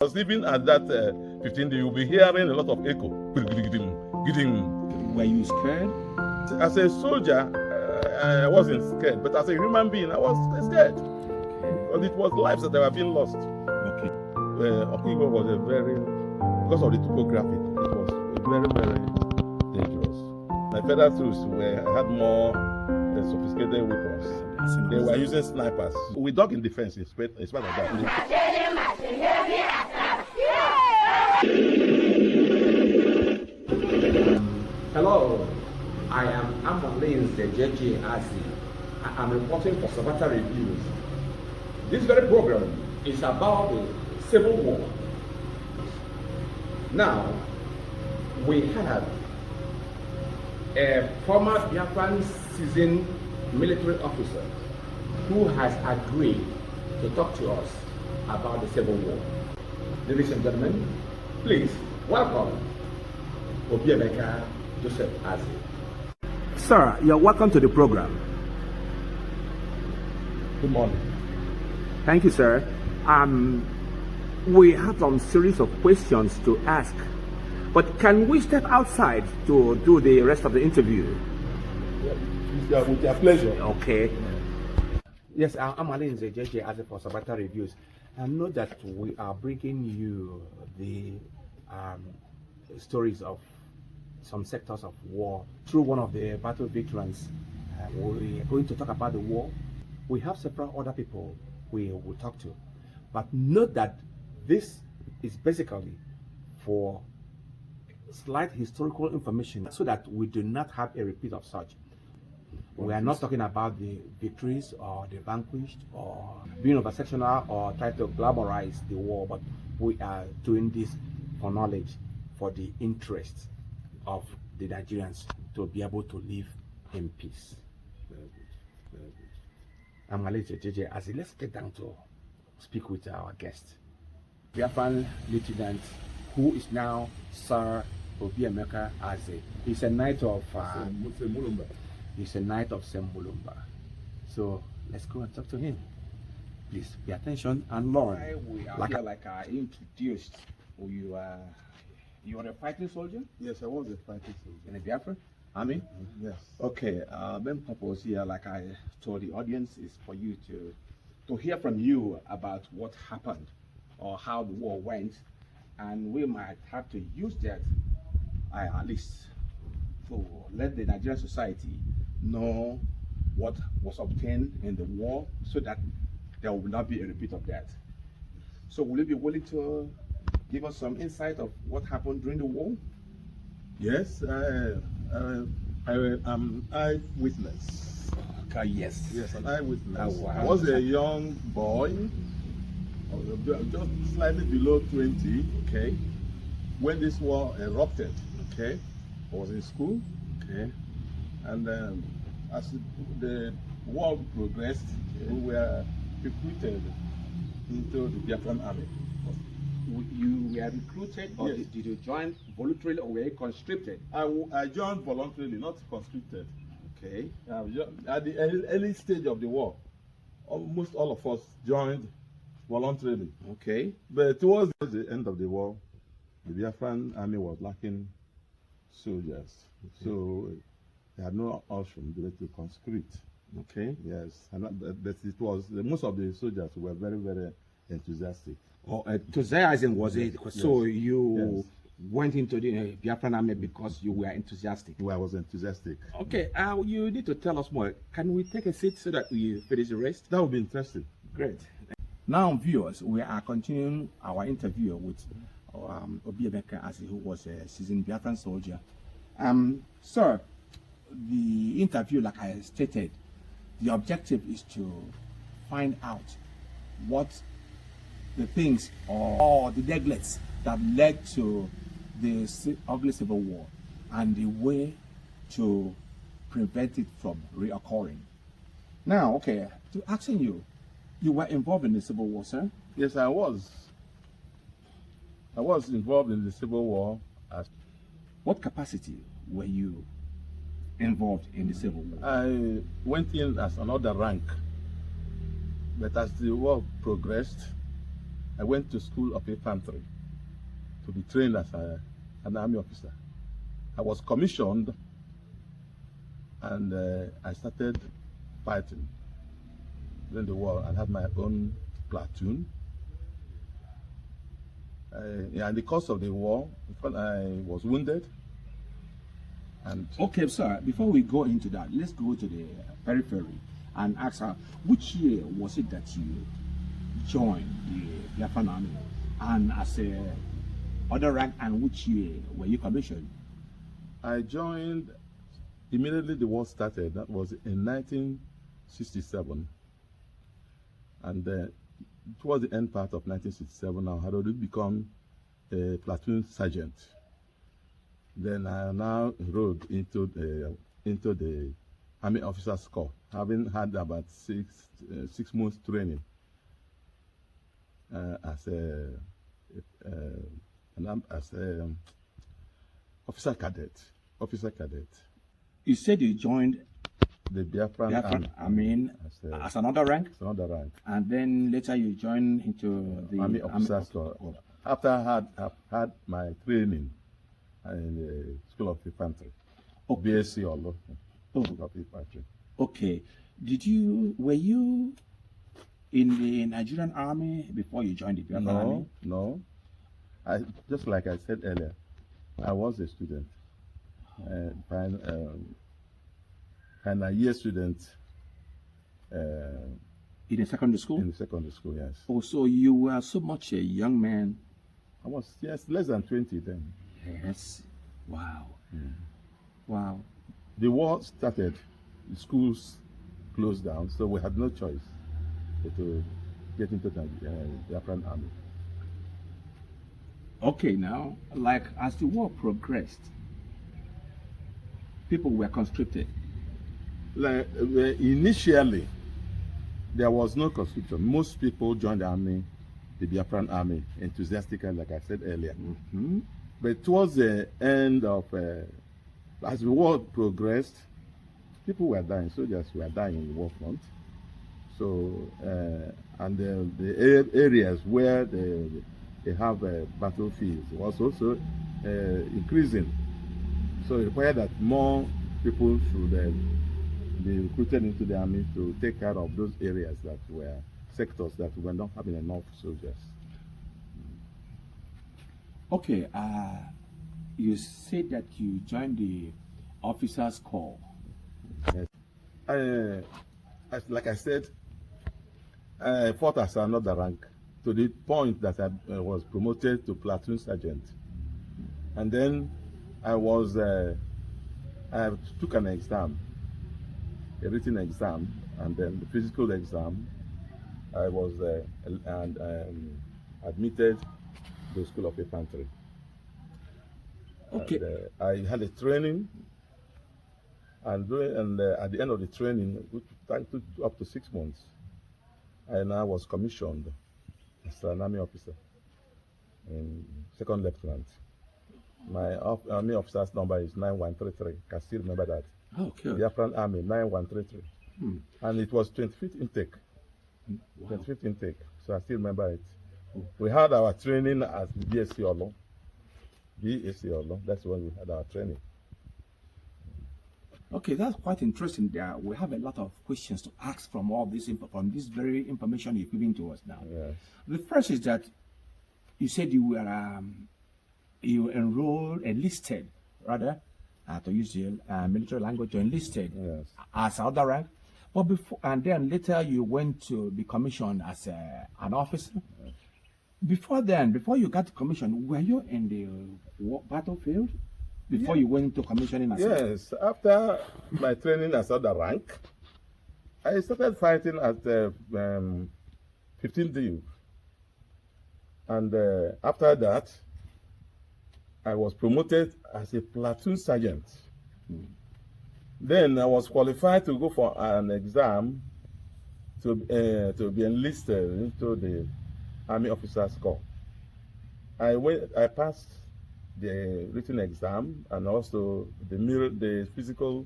I was living at that 15, you'll be hearing a lot of echo. Were you scared? As a soldier, I wasn't scared, but as a human being, I was scared. Because it was lives that were being lost. Okay. Okigwe was because of the topography, it was very, very dangerous. My federal troops had more sophisticated weapons. They were using snipers. We dug in defense in spite of that. Hello, I am Amalins the JJ Asi. I am reporting for Sabata Reviews. This very program is about the Civil War. Now, we have a former Biafran seasoned military officer who has agreed to talk to us about the Civil War. Ladies and gentlemen, please welcome Obiemeka Joseph Azi. Sir, you're welcome to the program. Good morning. Thank you, sir. We have some series of questions to ask, but can we step outside to do the rest of the interview? Yeah, with your pleasure. Okay. Yes, I'm Alin JJ as for Sabata Reviews. I know that we are bringing you the stories of some sectors of war through one of the battle veterans. We are going to talk about the war. We have several other people we will talk to, but note that this is basically for slight historical information so that we do not have a repeat of such. We are not talking about the victories or the vanquished or being over-sectional or trying to glamorize the war, but we are doing this for knowledge, for the interest of the Nigerians to be able to live in peace. Very good. Very good. I'm Alhaji JJ Azi. Let's get down to speak with our guest. Biafran lieutenant who is now Sir Obiemeka Azi. He's a knight of He's a knight of Sembulumba. So let's go and talk to him. Please pay attention and learn. We are like, like I introduced. You are a fighting soldier? Yes, I was a fighting soldier. In the Biafra army? Yes. Okay. Main purpose here, like I told the audience, is for you to hear from you about what happened or how the war went, and we might have to use that at least to let the Nigerian society know what was obtained in the war, so that there will not be a repeat of that. So will you be willing to give us some insight of what happened during the war? Yes, I'm eyewitness. Okay, yes. Yes, an eyewitness. Oh, wow. I was a young boy, just slightly below 20, Okay. when this war erupted. Okay. I was in school, Okay. and as the war progressed, we were recruited into the Biafran army. You were recruited, or Yes. did you join voluntarily, or were you conscripted? I joined voluntarily, not conscripted. Okay. At the early stage of the war, almost all of us joined voluntarily. Okay. But towards the end of the war, the Biafran army was lacking soldiers. Okay. So they had no option to conscript. Okay. Yes, but it was most of the soldiers were very, very enthusiastic. Oh, enthusiasm was it? So you Yes. went into the Biafran army because you were enthusiastic. I was enthusiastic. Okay. You need to tell us more. Can we take a seat so that we finish the rest? That would be interesting. Great. Now, viewers, we are continuing our interview with Obiemeka Azi, who was a seasoned Biafran soldier. Sir, the interview, like I stated, the objective is to find out what the things or the neglects that led to the ugly civil war and the way to prevent it from reoccurring. Now, okay, to asking you, you were involved in the Civil War, sir? Yes, I was. I was involved in the Civil War. What capacity were you involved in the Civil War? I went in as another rank, but as the war progressed, I went to school of infantry to be trained as an army officer. I was commissioned, and I started fighting during the war. I had my own platoon. In the course of the war, I was wounded. And Okay, sir, before we go into that, let's go to the periphery and ask her, which year was it that you joined the Biafran Army? And as a other rank, and which year were you commissioned? I joined immediately the war started. That was in 1967. And towards the end part of 1967, I had already become a platoon sergeant. Then I now enrolled into the Army Officers Corps, having had about six months training as a officer cadet. You said you joined The Biafran Army as another rank? As another rank. And then later you joined into the Army Officers Corps. After I had my training in the School of Infantry, BSc or School of Infantry. Okay. Were you in the Nigerian Army before you joined the Biafran Army? No. Just like I said earlier, I was a student, final year student. In the secondary school? In the secondary school, yes. Oh, so you were so much a young man. I was, yes, less than 20 then. Yes. Wow. Wow. The war started, the schools closed down, so we had no choice but to get into the Biafran Army. Okay, now, like as the war progressed, people were conscripted. Like, initially, there was no conscription. Most people joined the army, the Biafran Army, enthusiastically, like I said earlier. But towards the end of, as the war progressed, people were dying, soldiers were dying in the war front. So, and the areas where they have battlefields was also increasing. So it required that more people should be recruited into the army to take care of those areas that were sectors that were not having enough soldiers. Okay, you said that you joined the Officers Corps. Yes. Like I said, I fought as another rank to the point that I was promoted to platoon sergeant. And then I took an exam, a written exam, and then the physical exam. I was admitted to the School of Infantry. Okay. And, I had a training, and at the end of the training, which took up to 6 months, I now was commissioned as an army officer, second lieutenant. My army officer's number is 9133. I can still remember that. Okay. Biafran Army 9133. And it was 25th intake. Wow. 25th intake. So I still remember it. We had our training at the BSc Olo. That's when we had our training. Okay, that's quite interesting. There, we have a lot of questions to ask from all this from this very information you're giving to us now. Yes. The first is that you said you were enlisted, rather, to use the military language, you enlisted as other rank. But before, and then later you went to be commissioned as an officer. Yes. Before then, before you got commissioned, were you in the battlefield? Before you went into commissioning as Yes, after my training as other rank, I started fighting at 15th DU. And after that, I was promoted as a platoon sergeant. Then I was qualified to go for an exam to be enlisted into the Army Officers Corps. I passed the written exam and also the physical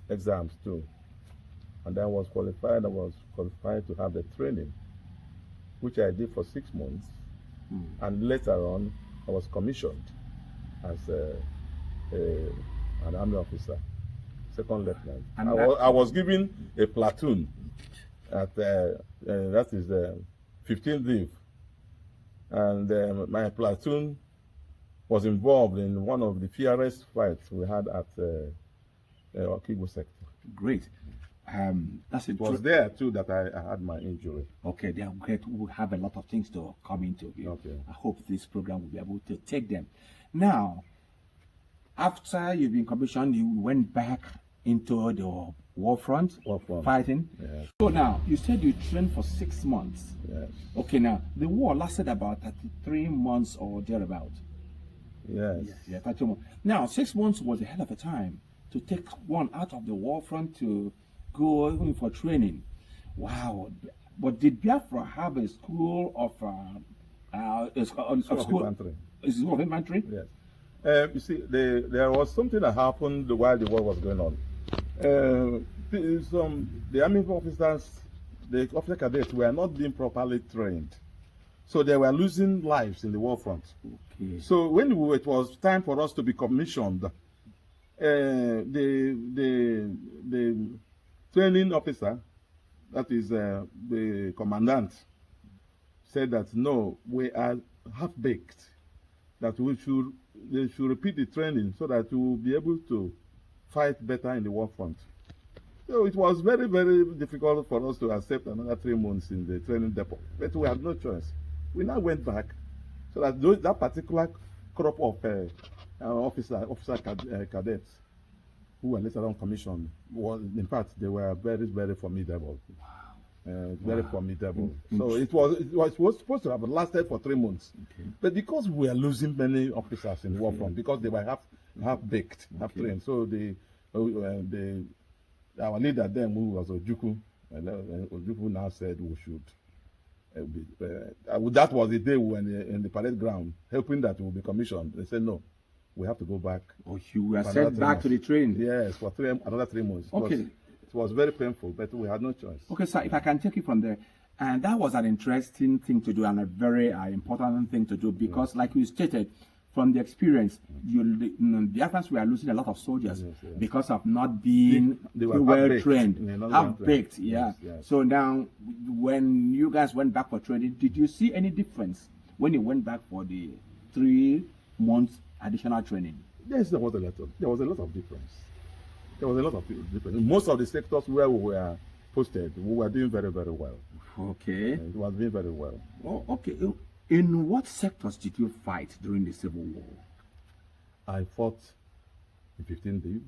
exams too. And I was qualified to have the training. which I did for 6 months. And later on, I was commissioned as an army officer, second lieutenant. And I was given a platoon at that is the 15th Div, and my platoon was involved in one of the fiercest fights we had at Okigbo sector. Great. That's It was there too that I had my injury. Okay, they are great. We have a lot of things to come into here. Okay. I hope this program will be able to take them. Now, after you've been commissioned, you went back into the war front, fighting. Yes. So now, you said you trained for 6 months. Yes. Okay, now, the war lasted about 33 months or thereabout. Yes. Yeah, 32 months. Now, 6 months was a hell of a time to take one out of the war front to go in for training. Wow. But did Biafra have a school of Infantry. A school of infantry? Yes. You see, there was something that happened while the war was going on. The army officers, the officer cadets were not being properly trained. So they were losing lives in the war front. Okay. So when it was time for us to be commissioned, the training officer, that is the commandant, said that no, we are half-baked, that they should repeat the training so that we will be able to fight better in the war front. So it was very, very difficult for us to accept another 3 months in the training depot, but we had no choice. We now went back, so that that particular crop of cadets who were later on commissioned was, in fact, they were very, very formidable. Very formidable. So it was supposed to have lasted for 3 months, but because we are losing many officers in the war front, because they were half baked, half trained. So our leader then, who was Ojuku, Ojuku now said we should. That was the day we were in the parade ground, hoping that we will be commissioned. They said no, we have to go back. Oh, you were sent back to the train. Yes, for another 3 months. Okay. It was very painful, but we had no choice. Okay, sir, if I can take it from there. And that was an interesting thing to do and a very important thing to do because, like you stated, from the experience, the Biafrans were losing a lot of soldiers because of not being well trained, half-baked. Yeah. Yes. So now, when you guys went back for training, did you see any difference when you went back for the 3 months additional training? Yes, there was a lot of difference. There was a lot of difference. In most of the sectors where we were posted, we were doing very, very well. Okay. It was doing very well. Oh, okay. In what sectors did you fight during the Civil War? I fought in 15 Div,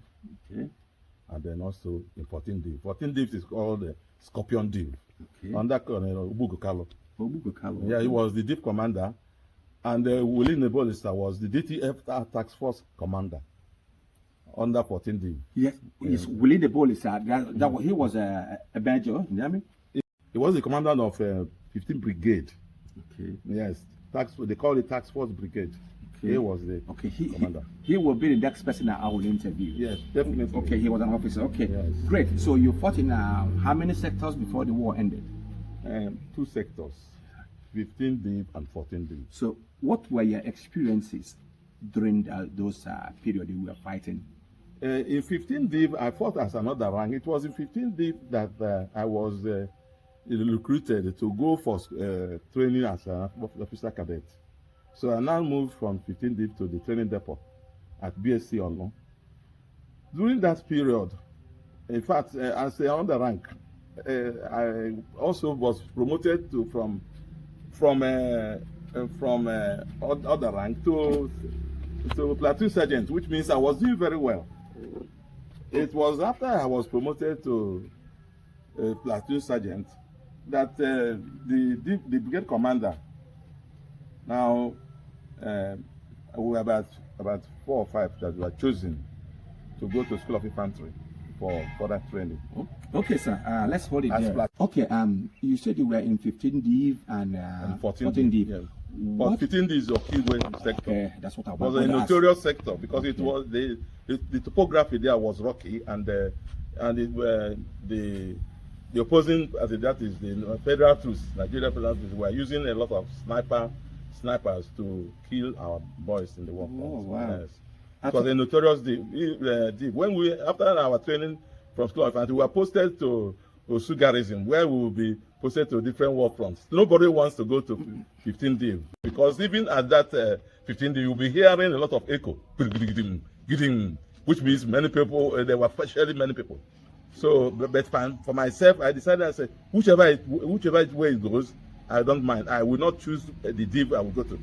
okay, and then also in 14 Div. 14 Div is called the Scorpion Div. Okay. Under Colonel Ubugokalo. Ubugokalo. Yeah, he was the Div commander, and Willie Nebolista was the DTF Task Force commander under 14 Div. Yes, Willie Nebolista. He was a major in the army. He was the commander of 15 Brigade. Okay. Yes, they call it Task Force Brigade. Okay. He was the commander. He will be the next person that I will interview. Yes, definitely. Okay, he was an officer. Okay, yes. Great. So you fought in how many sectors before the war ended? 2 sectors, 15 Div and 14 Div. So what were your experiences during those period you were fighting? In 15 Div, I fought as another rank. It was in 15 Div that I was recruited to go for training as an officer cadet. So I now moved from 15 Div to the training depot at BSC Onlo. During that period, in fact, as another rank, I also was promoted from other rank to platoon sergeant, which means I was doing very well. It was after I was promoted to platoon sergeant that the brigade commander, now we were about 4 or 5 that were chosen to go to School of Infantry for that training. Okay, sir. Let's hold it there. Okay. You said you were in 15 Div and 14 Div. Yeah. But 15 Div is Okigwe sector. Okay, that's what I was a notorious sector because it was the topography there was rocky and the the opposing, that is the federal troops, Nigerian federal troops, were using a lot of snipers to kill our boys in the war front. Oh, wow. Yes. It was a notorious deed. When after our training from School of Infantry, we were posted to Osu Garrison, where we will be posted to different war fronts. Nobody wants to go to 15 Div, because even at that 15 Div, you'll be hearing a lot of echo, which means many people, there were especially many people. So, but for myself, I decided, I said, whichever way it goes, I don't mind. I will not choose the Div I will go to.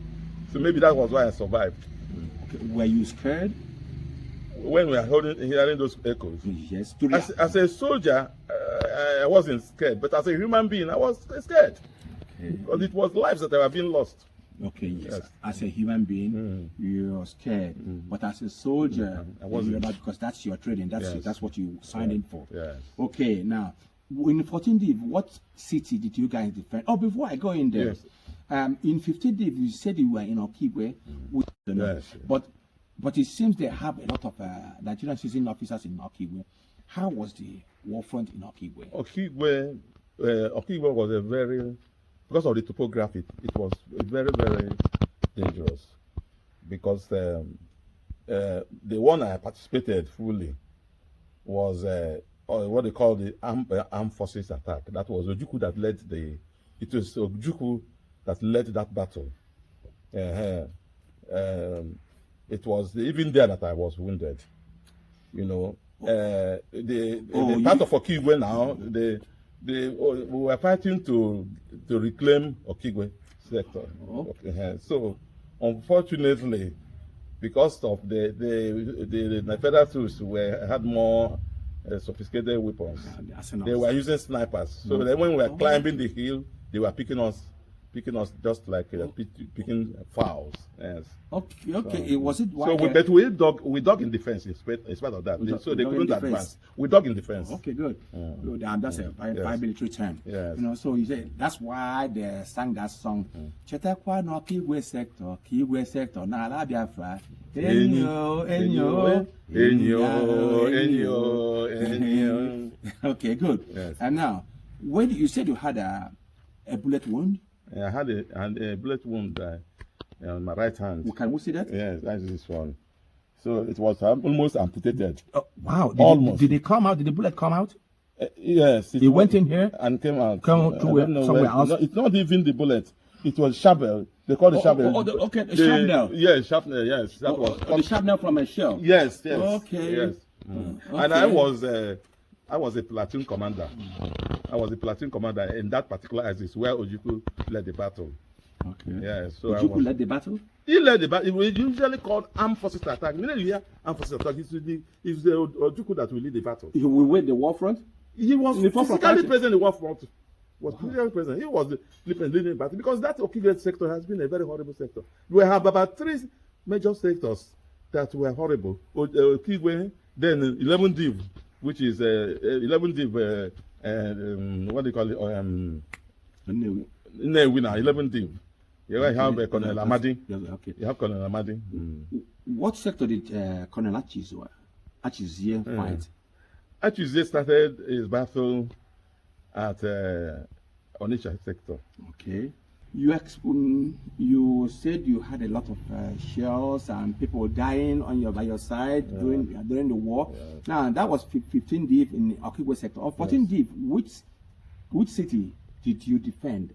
So maybe that was why I survived. Okay. Were you scared? When we are hearing those echoes? Yes. As a soldier, I wasn't scared, but as a human being, I was scared. Okay. Because it was lives that were being lost. Okay, yes. As a human being, you're scared, but as a soldier, I wasn't, because that's your training. That's what you signed in for. Yes. Okay, now in 14 Div, what city did you guys defend? Oh, before I go in there, in 15 Div, you said you were in Okigwe, but it seems they have a lot of Nigerian citizen officers in Okigwe. How was the war front in Okigwe? Okigwe was a very, because of the topography, it was very, very dangerous. Because the one I participated fully was what they call the armed forces attack. That was Ojukwu that led it was Ojukwu that led that battle. It was even there that I was wounded. You know, the part of Okigwe now, we were fighting to reclaim Okigwe sector. Okay. So, unfortunately, because of the federal troops had more sophisticated weapons, they were using snipers. So then when we were climbing the hill, they were picking us just like picking fowls. Yes. Okay. Was it? So, but we dug in defense in spite of that. So they couldn't advance. We dug in defense. Okay, good. Good. And that's a military term. Yes. You know, so you say that's why they sang that song. Chetakwa no Kigwe sector, na la Biafra. Enyo. Okay, good. Yes. And now, when you said you had a bullet wound? I had a bullet wound on my right hand. Can we see that? Yes, that's this one. So it was almost amputated. Oh, wow. Almost. Did it come out? Did the bullet come out? Yes. It went in here? And came out. Come to somewhere else? No, it's not even the bullet. It was shrapnel. They call it shrapnel. The shrapnel. Yes, shrapnel, yes. That was the shrapnel from a shell? Yes. Okay. Yes. Okay. And I was a platoon commander. I was a platoon commander in that particular axis where Ojukwu led the battle. Okay. Yeah, so Ojukwu led the battle? He led the battle. It was usually called armed forces attack. You hear armed forces attack, it's the Ojukwu that will lead the battle. He will win the war front? He was physically present in the war front. Physically present. He was leading the battle because that Okigwe sector has been a very horrible sector. We have about 3 major sectors that were horrible. Okigwe, then 11 Div, which is 11 Div, what do you call it? Newina, 11 Div. You have Colonel Amadi. Okay. You have Colonel Amadi. What sector did Colonel Achizie fight? Achizie started his battle at Onitsha sector. Okay. You said you had a lot of shells and people dying by your side during the war. Yes. Now that was 15 Div in Okigwe sector. Or 14 Div, which city did you defend?